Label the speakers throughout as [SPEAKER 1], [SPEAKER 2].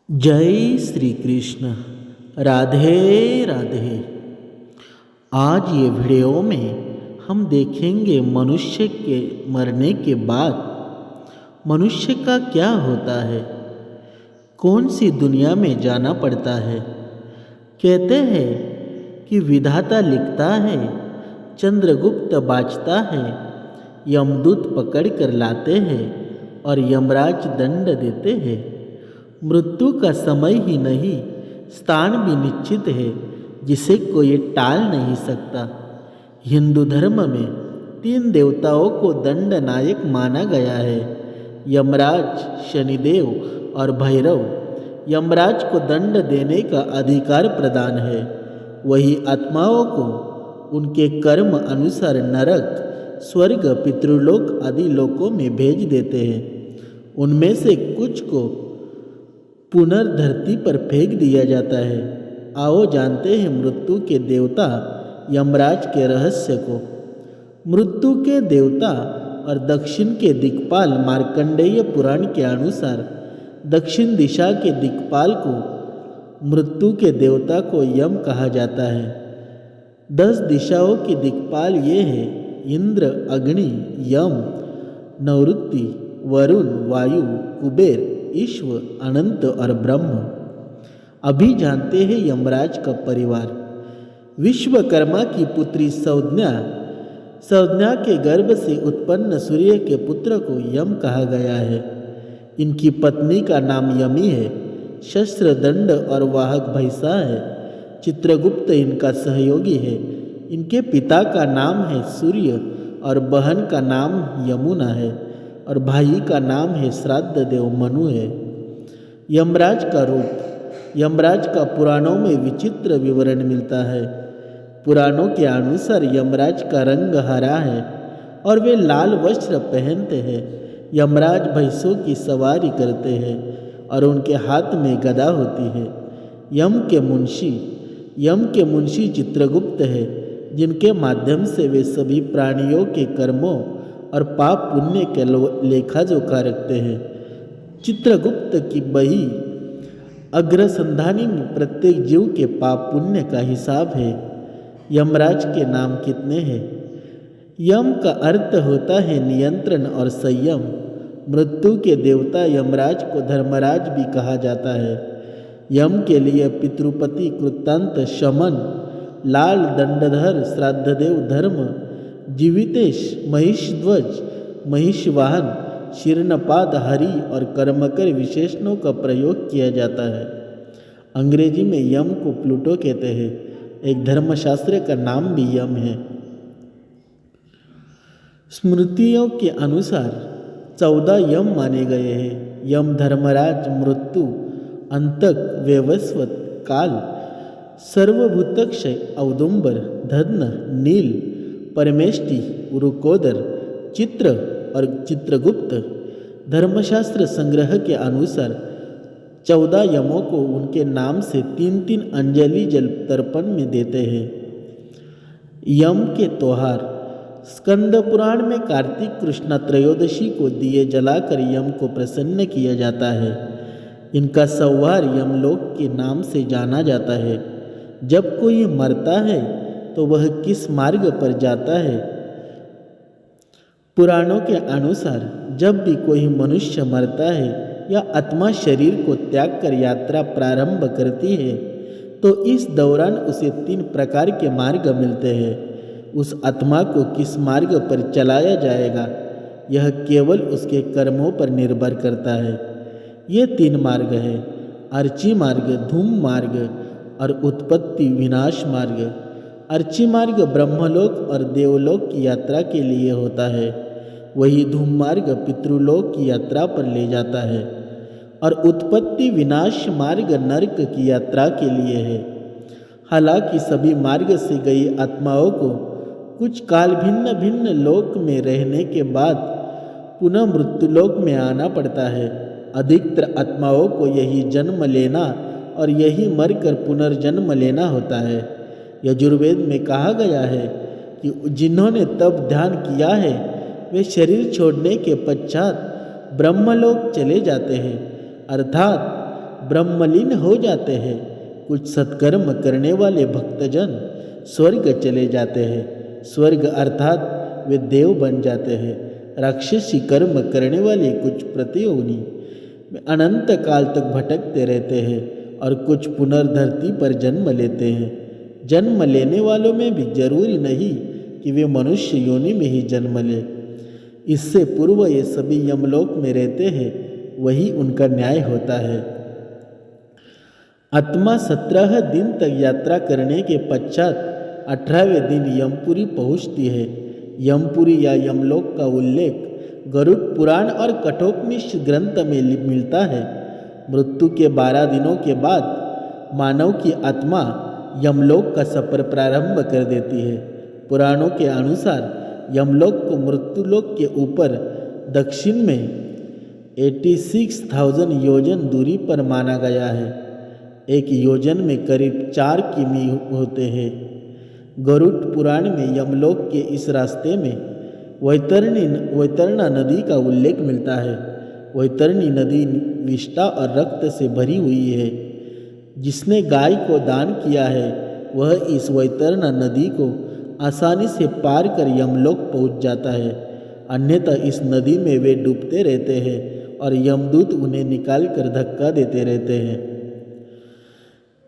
[SPEAKER 1] जय श्री कृष्ण। राधे राधे। आज ये वीडियो में हम देखेंगे मनुष्य के मरने के बाद मनुष्य का क्या होता है, कौन सी दुनिया में जाना पड़ता है। कहते हैं कि विधाता लिखता है, चंद्रगुप्त बाँचता है, यमदूत पकड़ कर लाते हैं और यमराज दंड देते हैं। मृत्यु का समय ही नहीं, स्थान भी निश्चित है, जिसे कोई टाल नहीं सकता। हिंदू धर्म में 3 देवताओं को दंड नायक माना गया है, यमराज, शनिदेव और भैरव। यमराज को दंड देने का अधिकार प्रदान है। वही आत्माओं को उनके कर्म अनुसार नरक, स्वर्ग, पितृलोक आदि लोकों में भेज देते हैं। उनमें से कुछ को पुनर्धरती पर फेंक दिया जाता है। आओ जानते हैं मृत्यु के देवता यमराज के रहस्य को। मृत्यु के देवता और दक्षिण के दिक्पाल मार्कंडेय पुराण के अनुसार दक्षिण दिशा के दिक्पाल को मृत्यु के देवता को यम कहा जाता है। 10 दिशाओं के दिक्पाल ये हैं: इंद्र, अग्नि, यम, नैऋत्य, वरुण, वायु, कुबेर, ईश्व, अनंत और ब्रह्म। अभी जानते हैं यमराज का परिवार। विश्वकर्मा की पुत्री संज्ञा के गर्भ से उत्पन्न सूर्य के पुत्र को यम कहा गया है। इनकी पत्नी का नाम यमी है। शस्त्र, दंड और वाहक भैंसा है। चित्रगुप्त इनका सहयोगी है। इनके पिता का नाम है सूर्य और बहन का नाम यमुना है और भाई का नाम है श्राद्ध देव मनु है। यमराज का रूप। यमराज का पुराणों में विचित्र विवरण मिलता है। पुराणों के अनुसार यमराज का रंग हरा है और वे लाल वस्त्र पहनते हैं। यमराज भैंसों की सवारी करते हैं और उनके हाथ में गदा होती है। यम के मुंशी चित्रगुप्त है, जिनके माध्यम से वे सभी प्राणियों के कर्मों और पाप पुण्य के लेखा जोखा रखते हैं। चित्रगुप्त की बही अग्रसंधानी में प्रत्येक जीव के पाप पुण्य का हिसाब है। यमराज के नाम कितने हैं? यम का अर्थ होता है नियंत्रण और संयम। मृत्यु के देवता यमराज को धर्मराज भी कहा जाता है। यम के लिए पितृपति, कृतांत, शमन, लाल, दंडधर, श्राद्धदेव, धर्म, जीवितेश, महिषध्वज, महिषवाहन, शीर्णपाद, हरि और कर्मकर विशेषणों का प्रयोग किया जाता है। अंग्रेजी में यम को प्लूटो कहते हैं। एक धर्मशास्त्र का नाम भी यम है। स्मृतियों के अनुसार 14 यम माने गए हैं। यम धर्मराज, मृत्यु, अंतक, वैवस्वत, काल, सर्वभूतक्षय, औदुंबर, धन्य, नील, परमेष्टि, उरुकोदर, चित्र और चित्रगुप्त। धर्मशास्त्र संग्रह के अनुसार 14 यमों को उनके नाम से 3-3 अंजलि जल तर्पण में देते हैं। यम के त्योहार। स्कंद पुराण में कार्तिक कृष्ण त्रयोदशी को दिए जलाकर यम को प्रसन्न किया जाता है। इनका संहार यमलोक के नाम से जाना जाता है। जब कोई मरता है तो वह किस मार्ग पर जाता है? पुराणों के अनुसार जब भी कोई मनुष्य मरता है या आत्मा शरीर को त्याग कर यात्रा प्रारंभ करती है तो इस दौरान उसे 3 प्रकार के मार्ग मिलते हैं। उस आत्मा को किस मार्ग पर चलाया जाएगा, यह केवल उसके कर्मों पर निर्भर करता है। ये 3 मार्ग हैं: अर्ची मार्ग, धूम मार्ग और उत्पत्ति विनाश मार्ग। अर्ची मार्ग ब्रह्मलोक और देवलोक की यात्रा के लिए होता है। वही धूम मार्ग पितृलोक की यात्रा पर ले जाता है और उत्पत्ति विनाश मार्ग नरक की यात्रा के लिए है। हालांकि सभी मार्ग से गई आत्माओं को कुछ काल भिन्न भिन्न लोक में रहने के बाद पुनः मृत्युलोक में आना पड़ता है। अधिकतर आत्माओं को यही जन्म लेना और यही मरकर पुनर्जन्म लेना होता है। यजुर्वेद में कहा गया है कि जिन्होंने तब ध्यान किया है वे शरीर छोड़ने के पश्चात ब्रह्मलोक चले जाते हैं, अर्थात ब्रह्मलीन हो जाते हैं। कुछ सत्कर्म करने वाले भक्तजन स्वर्ग चले जाते हैं। स्वर्ग अर्थात वे देव बन जाते हैं। राक्षसी कर्म करने वाले कुछ प्रतियोगी में अनंत काल तक भटकते रहते हैं और कुछ पुनर्धरती पर जन्म लेते हैं। जन्म लेने वालों में भी जरूरी नहीं कि वे मनुष्य योनि में ही जन्म ले। इससे पूर्व ये सभी यमलोक में रहते हैं, वही उनका न्याय होता है। आत्मा 17 दिन तक यात्रा करने के पश्चात 18वें दिन यमपुरी पहुँचती है। यमपुरी या यमलोक का उल्लेख गरुड़ पुराण और कठोपनिषद ग्रंथ में मिलता है। मृत्यु के 12 दिनों के बाद मानव की आत्मा यमलोक का सफर प्रारंभ कर देती है। पुराणों के अनुसार यमलोक को मृत्युलोक के ऊपर दक्षिण में 86,000 योजन दूरी पर माना गया है। एक योजन में करीब 4 किमी होते हैं। गरुड़ पुराण में यमलोक के इस रास्ते में वैतरणा नदी का उल्लेख मिलता है। वैतरणी नदी विष्ठा और रक्त से भरी हुई है। जिसने गाय को दान किया है वह इस वैतरणा नदी को आसानी से पार कर यमलोक पहुंच जाता है। अन्यथा इस नदी में वे डूबते रहते हैं और यमदूत उन्हें निकाल कर धक्का देते रहते हैं।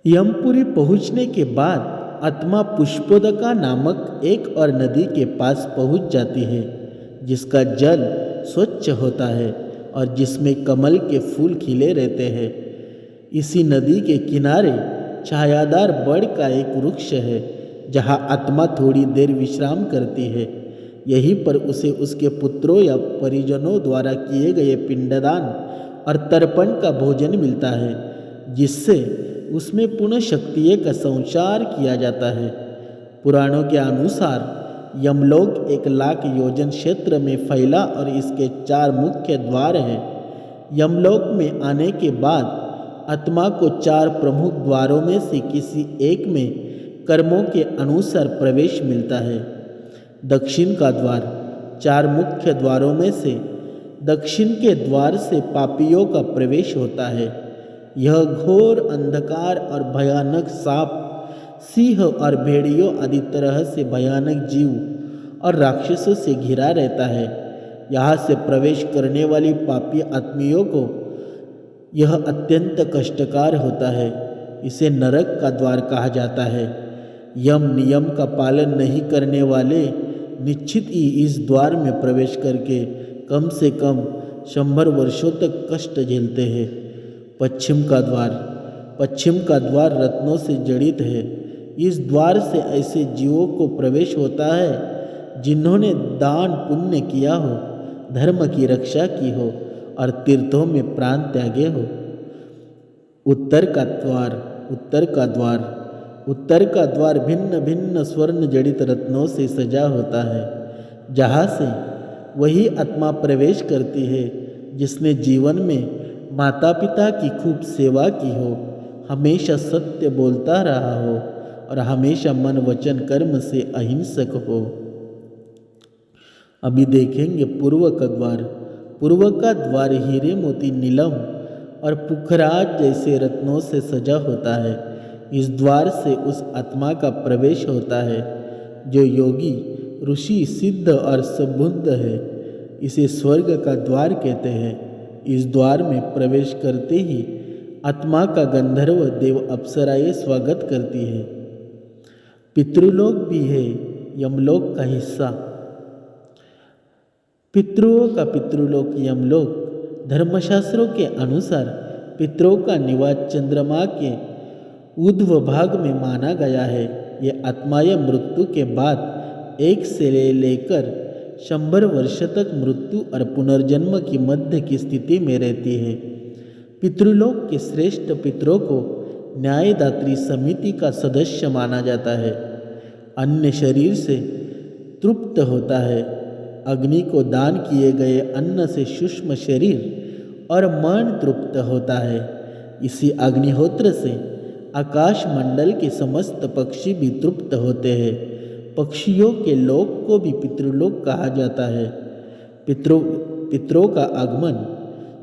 [SPEAKER 1] यमपुरी पहुंचने के बाद आत्मा पुष्पोदका नामक एक और नदी के पास पहुंच जाती है, जिसका जल स्वच्छ होता है और जिसमें कमल के फूल खिले रहते हैं। इसी नदी के किनारे छायादार बड़ का एक वृक्ष है, जहां आत्मा थोड़ी देर विश्राम करती है। यहीं पर उसे उसके पुत्रों या परिजनों द्वारा किए गए पिंडदान और तर्पण का भोजन मिलता है, जिससे उसमें पुनः शक्ति का संचार किया जाता है। पुराणों के अनुसार यमलोक 1,00,000 योजन क्षेत्र में फैला और इसके 4 मुख्य द्वार हैं। यमलोक में आने के बाद आत्मा को 4 प्रमुख द्वारों में से किसी एक में कर्मों के अनुसार प्रवेश मिलता है। दक्षिण का द्वार 4 मुख्य द्वारों में से दक्षिण के द्वार से पापियों का प्रवेश होता है। यह घोर अंधकार और भयानक सांप, सिंह और भेड़ियों आदि तरह से भयानक जीव और राक्षसों से घिरा रहता है। यहाँ से प्रवेश करने वाली पापी आत्मियों को यह अत्यंत कष्टकार होता है। इसे नरक का द्वार कहा जाता है। यम नियम का पालन नहीं करने वाले निश्चित ही इस द्वार में प्रवेश करके कम से कम 100 वर्षों तक कष्ट झेलते हैं। पश्चिम का द्वार रत्नों से जड़ित है। इस द्वार से ऐसे जीवों को प्रवेश होता है जिन्होंने दान पुण्य किया हो, धर्म की रक्षा की हो और तीर्थों में प्राण त्यागे हो। उत्तर का द्वार भिन्न भिन्न स्वर्ण जड़ित रत्नों से सजा होता है, जहाँ से वही आत्मा प्रवेश करती है जिसने जीवन में माता पिता की खूब सेवा की हो, हमेशा सत्य बोलता रहा हो और हमेशा मन वचन कर्म से अहिंसक हो। अभी देखेंगे पूर्व का द्वार हीरे मोती नीलम और पुखराज जैसे रत्नों से सजा होता है। इस द्वार से उस आत्मा का प्रवेश होता है जो योगी, ऋषि, सिद्ध और सबुद्ध है। इसे स्वर्ग का द्वार कहते हैं। इस द्वार में प्रवेश करते ही आत्मा का गंधर्व देव अप्सराएं स्वागत करती है। पितृलोक भी है यमलोक का हिस्सा। पितरों का पितृलोक यमलोक धर्मशास्त्रों के अनुसार पितरों का निवास चंद्रमा के ऊर्ध्व भाग में माना गया है। ये आत्माएं मृत्यु के बाद 1 से लेकर 100 वर्ष तक मृत्यु और पुनर्जन्म की मध्य की स्थिति में रहती है। पितृलोक के श्रेष्ठ पितरों को न्यायदात्री समिति का सदस्य माना जाता है। अन्य शरीर से तृप्त होता है। अग्नि को दान किए गए अन्न से सूक्ष्म शरीर और मन तृप्त होता है। इसी अग्निहोत्र से आकाश मंडल के समस्त पक्षी भी तृप्त होते हैं। पक्षियों के लोक को भी पितृलोक कहा जाता है। पितरों का आगमन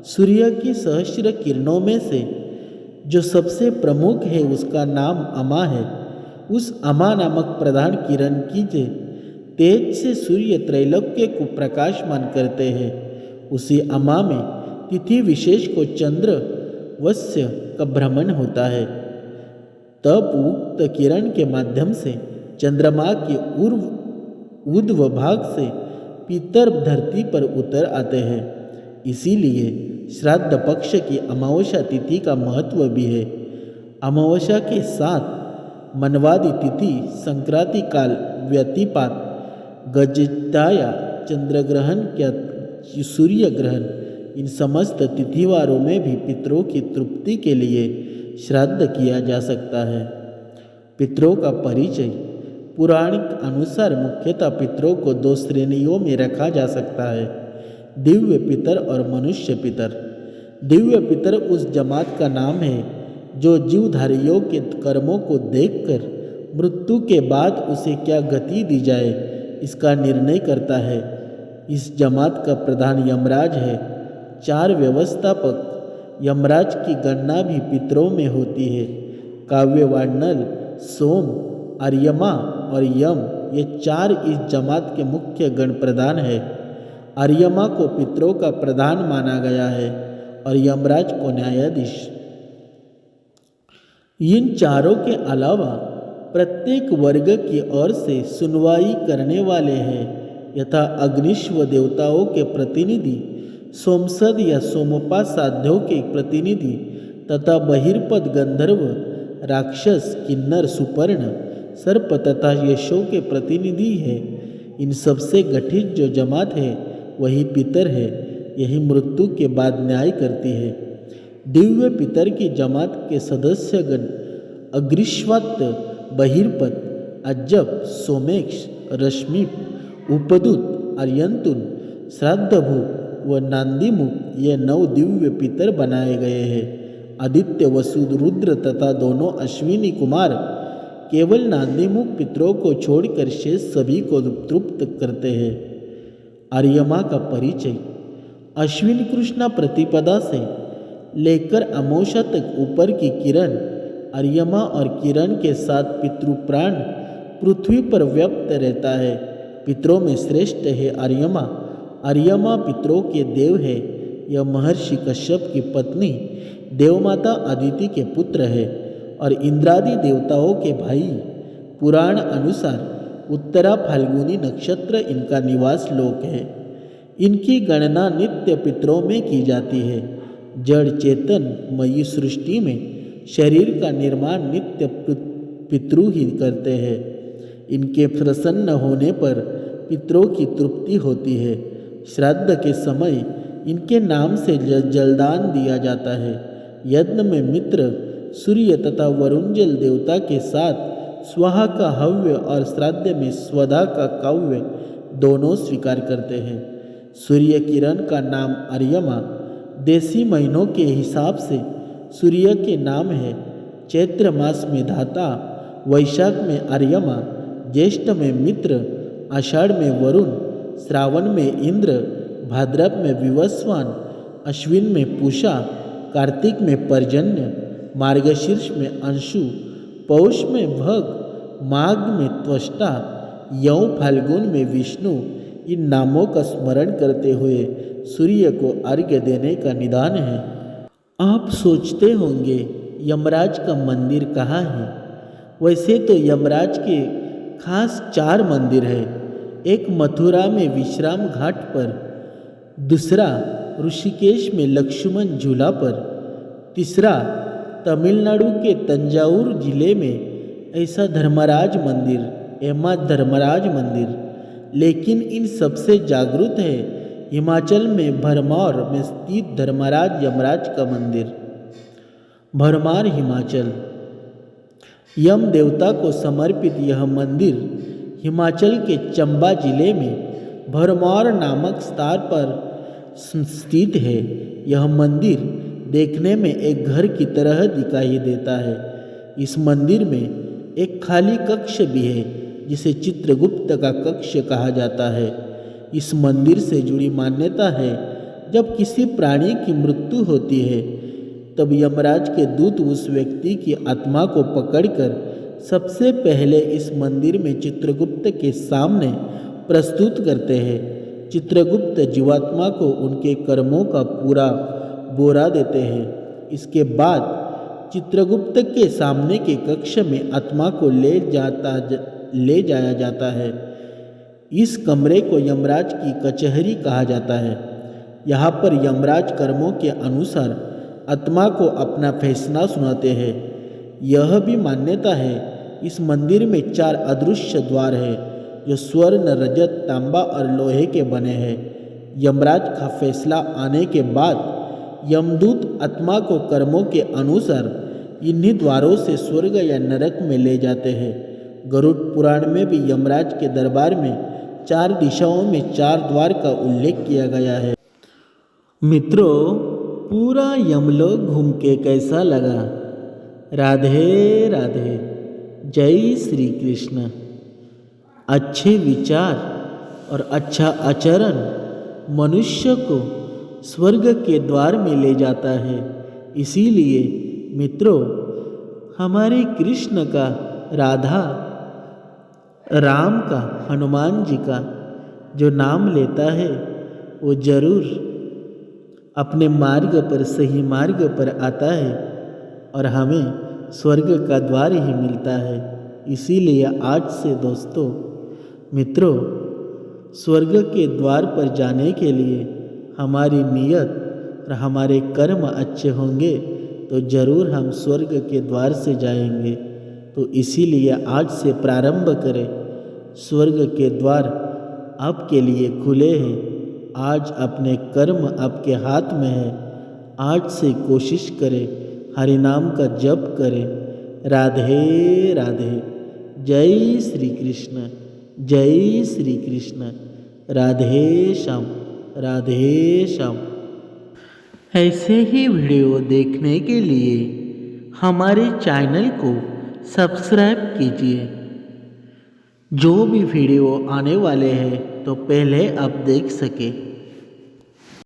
[SPEAKER 1] सूर्य की सहस्र किरणों में से जो सबसे प्रमुख है उसका नाम अमा है। उस अमा नामक प्रधान किरण की तेज से सूर्य त्रैलोक्य को प्रकाशमान करते हैं। उसी अमा में तिथि विशेष को चंद्र वस्य का भ्रमण होता है। तब उक्त किरण के माध्यम से चंद्रमा के ऊर्ध्व भाग से पितर धरती पर उतर आते हैं। इसीलिए श्राद्ध पक्ष की अमावस्या तिथि का महत्व भी है। अमावस्या के साथ मनवादी तिथि, संक्रांति काल, व्यतिपात, गजताया, चंद्रग्रहण या सूर्य ग्रहण, इन समस्त तिथिवारों में भी पितरों की तृप्ति के लिए श्राद्ध किया जा सकता है। पितरों का परिचय। पुराणिक अनुसार मुख्यतः पितरों को दो श्रेणियों में रखा जा सकता है, दिव्य पितर और मनुष्य पितर। दिव्य पितर उस जमात का नाम है जो जीवधारियों के कर्मों को देखकर मृत्यु के बाद उसे क्या गति दी जाए इसका निर्णय करता है। इस जमात का प्रधान यमराज है। 4 व्यवस्थापक यमराज की गणना भी पितरों में होती है। काव्यवाणल, सोम, अर्यमा और यम, ये 4 इस जमात के मुख्य गण प्रधान है। अर्यमा को पितरों का प्रधान माना गया है और यमराज को न्यायाधीश। इन चारों के अलावा प्रत्येक वर्ग की ओर से सुनवाई करने वाले हैं, यथा अग्निश्व देवताओं के प्रतिनिधि, सोमसद या सोमपा साध्यों के प्रतिनिधि तथा बहिर्पद गंधर्व, राक्षस, किन्नर, सुपर्ण, सर्प तथा यशों के प्रतिनिधि है। इन सबसे गठित जो जमात है वही पितर है। यही मृत्यु के बाद न्याय करती है। दिव्य पितर की जमात के सदस्यगण अग्निश्वात, बहिर्पद, अज्जप, सोमेक्ष, रश्मिप, उपदूत, आर्यंतुन, श्राद्धभूत व नांदीमुख, ये 9 दिव्य पितर बनाए गए हैं। आदित्य, वसुद, रुद्र तथा दोनों अश्विनी कुमार केवल नांदीमुख पितरों को छोड़कर शेष सभी को तृप्त करते हैं। अर्यमा का परिचय। अश्विन कृष्णा प्रतिपदा से लेकर अमावस्या तक ऊपर की किरण अर्यमा और किरण के साथ पितृप्राण पृथ्वी पर व्याप्त रहता है। पितरों में श्रेष्ठ है अर्यमा। अर्यमा पितरों के देव है। यह महर्षि कश्यप की पत्नी देवमाता अदिति के पुत्र है और इंद्रादि देवताओं के भाई। पुराण अनुसार उत्तरा फाल्गुनी नक्षत्र इनका निवास लोक है। इनकी गणना नित्य पितरों में की जाती है। जड़ चेतन मयी सृष्टि में शरीर का निर्माण नित्य पितृ ही करते हैं। इनके प्रसन्न होने पर पितरों की तृप्ति होती है। श्राद्ध के समय इनके नाम से जलदान दिया जाता है। यज्ञ में मित्र, सूर्य तथा वरुणजल देवता के साथ स्वाहा का हव्य और श्राद्ध में स्वधा का काव्य दोनों स्वीकार करते हैं। सूर्य किरण का नाम अर्यमा। देसी महीनों के हिसाब से सूर्य के नाम है। चैत्र मास में धाता, वैशाख में अर्यमा, ज्येष्ठ में मित्र, आषाढ़ में वरुण, श्रावण में इंद्र, भाद्रव में विवस्वान, अश्विन में पूषा, कार्तिक में पर्जन्य, मार्गशीर्ष में अंशु, पौष में भग, माघ में त्वष्टा, यौ फाल्गुन में विष्णु। इन नामों का स्मरण करते हुए सूर्य को अर्घ्य देने का निदान है। आप सोचते होंगे यमराज का मंदिर कहाँ है। वैसे तो यमराज के खास 4 मंदिर है। एक मथुरा में विश्राम घाट पर, दूसरा ऋषिकेश में लक्ष्मण झूला पर, तीसरा तमिलनाडु के तंजावुर जिले में ऐसा धर्मराज मंदिर, एमा धर्मराज मंदिर। लेकिन इन सबसे जागृत है हिमाचल में भरमौर में स्थित धर्मराज यमराज का मंदिर। भरमौर हिमाचल। यम देवता को समर्पित यह मंदिर हिमाचल के चंबा जिले में भरमौर नामक स्थान पर स्थित है। यह मंदिर देखने में एक घर की तरह दिखाई देता है। इस मंदिर में एक खाली कक्ष भी है जिसे चित्रगुप्त का कक्ष कहा जाता है। इस मंदिर से जुड़ी मान्यता है जब किसी प्राणी की मृत्यु होती है तब यमराज के दूत उस व्यक्ति की आत्मा को पकड़कर सबसे पहले इस मंदिर में चित्रगुप्त के सामने प्रस्तुत करते हैं। चित्रगुप्त जीवात्मा को उनके कर्मों का पूरा बोरा देते हैं। इसके बाद चित्रगुप्त के सामने के कक्ष में आत्मा को ले जाया जाता है। इस कमरे को यमराज की कचहरी कहा जाता है। यहाँ पर यमराज कर्मों के अनुसार आत्मा को अपना फैसला सुनाते हैं। यह भी मान्यता है इस मंदिर में 4 अदृश्य द्वार है जो स्वर्ण, रजत, तांबा और लोहे के बने हैं। यमराज का फैसला आने के बाद यमदूत आत्मा को कर्मों के अनुसार इन्हीं द्वारों से स्वर्ग या नरक में ले जाते हैं। गरुड़ पुराण में भी यमराज के दरबार में 4 दिशाओं में 4 द्वार का उल्लेख किया गया है। मित्रों, पूरा यमलोक घूम के कैसा लगा? राधे राधे, जय श्री कृष्ण। अच्छे विचार और अच्छा आचरण मनुष्य को स्वर्ग के द्वार में ले जाता है। इसीलिए मित्रों, हमारे कृष्ण का, राधा, राम का, हनुमान जी का जो नाम लेता है वो जरूर अपने मार्ग पर, सही मार्ग पर आता है और हमें स्वर्ग का द्वार ही मिलता है। इसीलिए आज से दोस्तों, मित्रों, स्वर्ग के द्वार पर जाने के लिए हमारी नीयत और हमारे कर्म अच्छे होंगे तो ज़रूर हम स्वर्ग के द्वार से जाएंगे। तो इसीलिए आज से प्रारंभ करें। स्वर्ग के द्वार आपके लिए खुले हैं। आज अपने कर्म आपके हाथ में है। आज से कोशिश करें, हरि नाम का जप करें। राधे राधे, जय श्री कृष्ण, जय श्री कृष्ण। राधे श्याम, राधे श्याम। ऐसे ही वीडियो देखने के लिए हमारे चैनल को सब्सक्राइब कीजिए। जो भी वीडियो आने वाले हैं तो पहले आप देख सकें।